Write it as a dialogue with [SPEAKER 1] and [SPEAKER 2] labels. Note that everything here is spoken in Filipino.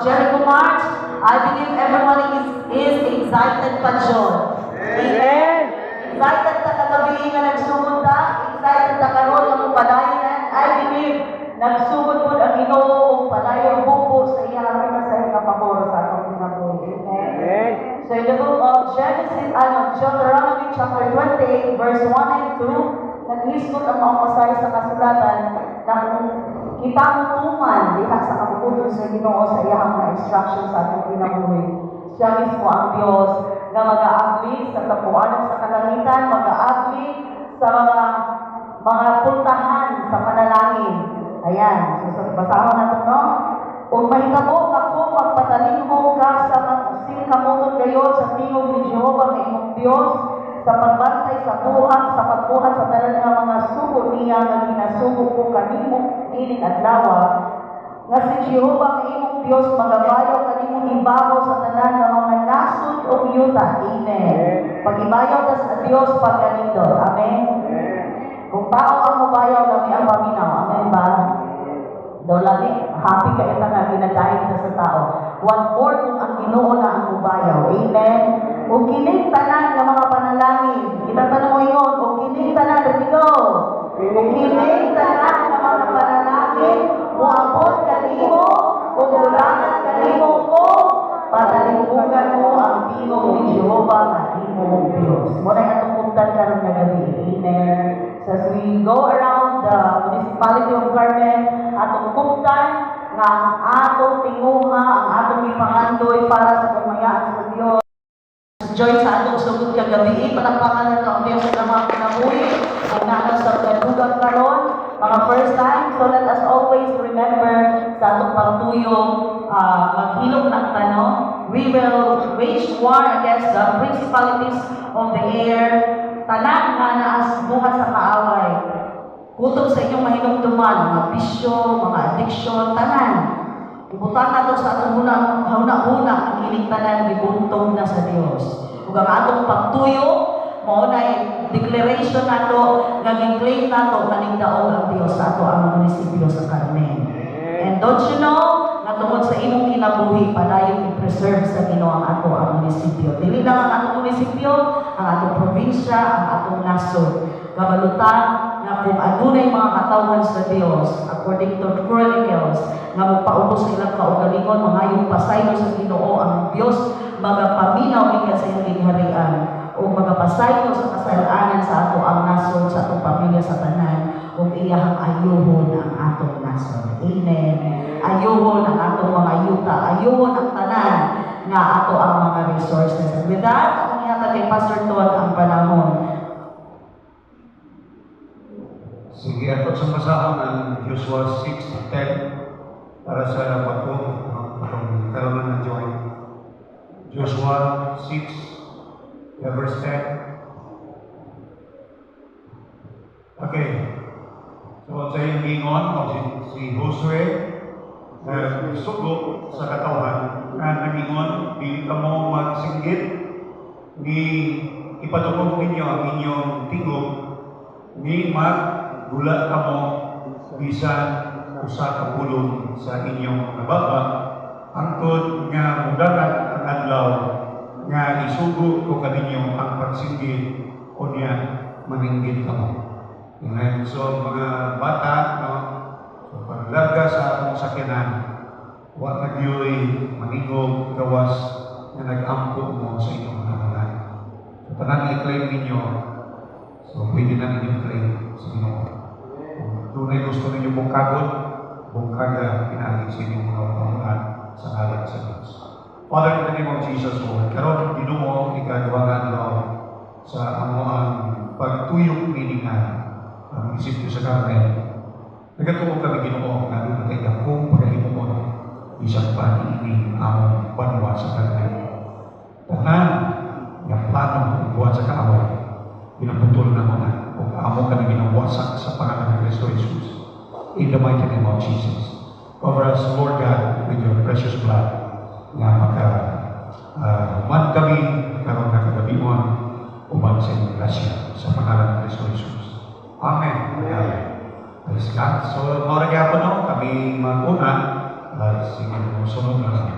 [SPEAKER 1] Jericho March, I believe everyone is excited pa John. Amen. Excited ta kagabi nga nagsugod ta, excited ta karon nga mupadayon. I believe nagsugod po ang Ginoo padayon bubo sa iyang na sa kapabor sa atong kinabuhi. Amen. So in the book of Genesis, Deuteronomy chapter 28, verse 1 and 2, nag-hisgot ang mga pasay sa kasulatan na kung kita mo tuman diha sa kabubuton sa Ginoo sa iyang mga instructions sa atong kinabuhi. Siya mismo ang Diyos na mag-aabli sa tapuanan sa kalangitan, mag-aabli sa mga puntahan sa panalangin. Ayan, so basahon natin, no? Kung mahitabo ako, magpatalingho ka sa magsin kamutot kayo sa tingog ni Jehova na imong Diyos, sa pagbantay sa buhat, sa pagbuhat sa tanan nga mga sugo niya nga ginasugo ko kanimo ining adlaw. Nga si Jehova nga imong Diyos magabayaw kanimo ibabaw sa tanan nga mga nasod o yuta. Amen. Pag-ibayaw ta sa Dios pagkanindot. Amen. Kung tao ang mabayaw, lami ang paminaw. Amen ba? Daw lagi, happy ka ita nga ginadahin na sa tao. One more kung ang Ginoo na ang mabayaw. Amen. O kining tanan ng mga panalangin. Kita mo yun. O kining tanan, let's go. O kining tanan ng mga panalangin, muabot kanimo, o mulangan kanimo ko, patalingkugan mo ang tingog ni Jehova nga imong Diyos. Muna yung atong puntan karon nga gabi. Amen. So as we go around the municipality of Carmen, atong puntan nga ang atong tinguha, ang atong ipangandoy para sa pumayaan sa Diyos. Join sa atong sugod kagabi, palakpakan na ang Diyos sa mga kinabuhi, ang nanas sa kadugang karon, mga first time. So let us always remember sa atong pagtuyong maghilom ng tanong. We will wage war against the principalities of the air. Tanan nga naas buhat sa kaaway. Kutob sa inyong mahinumduman, mga bisyo, mga addiction, tanan. Ibutan na ito sa atong huna-huna ang kining tanan, gibuntong na sa Dios. Kung ang atong pagtuyo, mauna declaration na ito, nag-claim na ito, naningdaog ang Dios sa ato ang munisipyo sa Carmen. And don't you know, nga tungod sa imong kinabuhi, padayon i-preserve sa Ginoo ang ato ang munisipyo. Dili lang ang atong munisipyo, ang atong probinsya, ang atong nasod. Kabalutan nga kung adunay mga katawhan sa Dios, according to Chronicles, nga magpaubos ilang kaugalingon, mangayong pasaylo sa Ginoo ang Dios, magapaminaw gikan sa iyang gingharian, o magapasaylo sa kasalanan sa ato ang nasod, sa atong pamilya sa tanan, o iyahang ayuhon ang atong nasod. Amen. Ayuhon ang atong mga yuta, ayuhon ang tanan nga ato ang mga resources. With that, ang ihatag kay Pastor Ton ang panahon.
[SPEAKER 2] Sige, ato sa basahan ang Joshua 6:10 para sa pagkong karoon ng joy. Joshua 6, verse 10. Okay. So, sa iyong gingon, si Josue, sugo sa katawan, na nagingon, hindi ka mo magsinggit, ni ipadukog ninyo ang inyong tingog, ni maggula ka mo, bisan usa ka pulong sa inyong nababa, angkod nga mudagat ang adlaw, nga isugo ko kaninyo ang pagsinggit, o niya maninggit ka mo. Amen. So, mga bata, no? So, paglarga sa akong sakyanan, huwag na diyo'y maningog, gawas, na nag-ampo mo sa inyong halaman. So, tanang i-claim ninyo, so, pwede na ninyo i-claim sa Ginoo. Kung tunay gusto ninyo bungkagon, bungkaga, pinahig sa inyong mga pamamulan sa ngalan sa Diyos. Father, in the name of Jesus, Lord, karon Ginoo, ikagawangan, Lord, sa ang pagtuyok miningan, ang isip ko sa Carmen. Nagatuo kami Ginoo nga doon kay akong paghimuon isang paniining ang banwa sa Carmen. Tanan nga plano buhat sa kaaway, pinaputol na muna kung amo ka na ginawasak sa pangalan ng Kristo Jesus. In the mighty name of Jesus. Cover us, Lord God, with your precious blood nga man kami karon nga kagabion uban sa inyong grasya sa pangalan ng Kristo Jesus. Amen. Praise God. So, maraming po no, kami mag-una Sige mo, sunod na lang.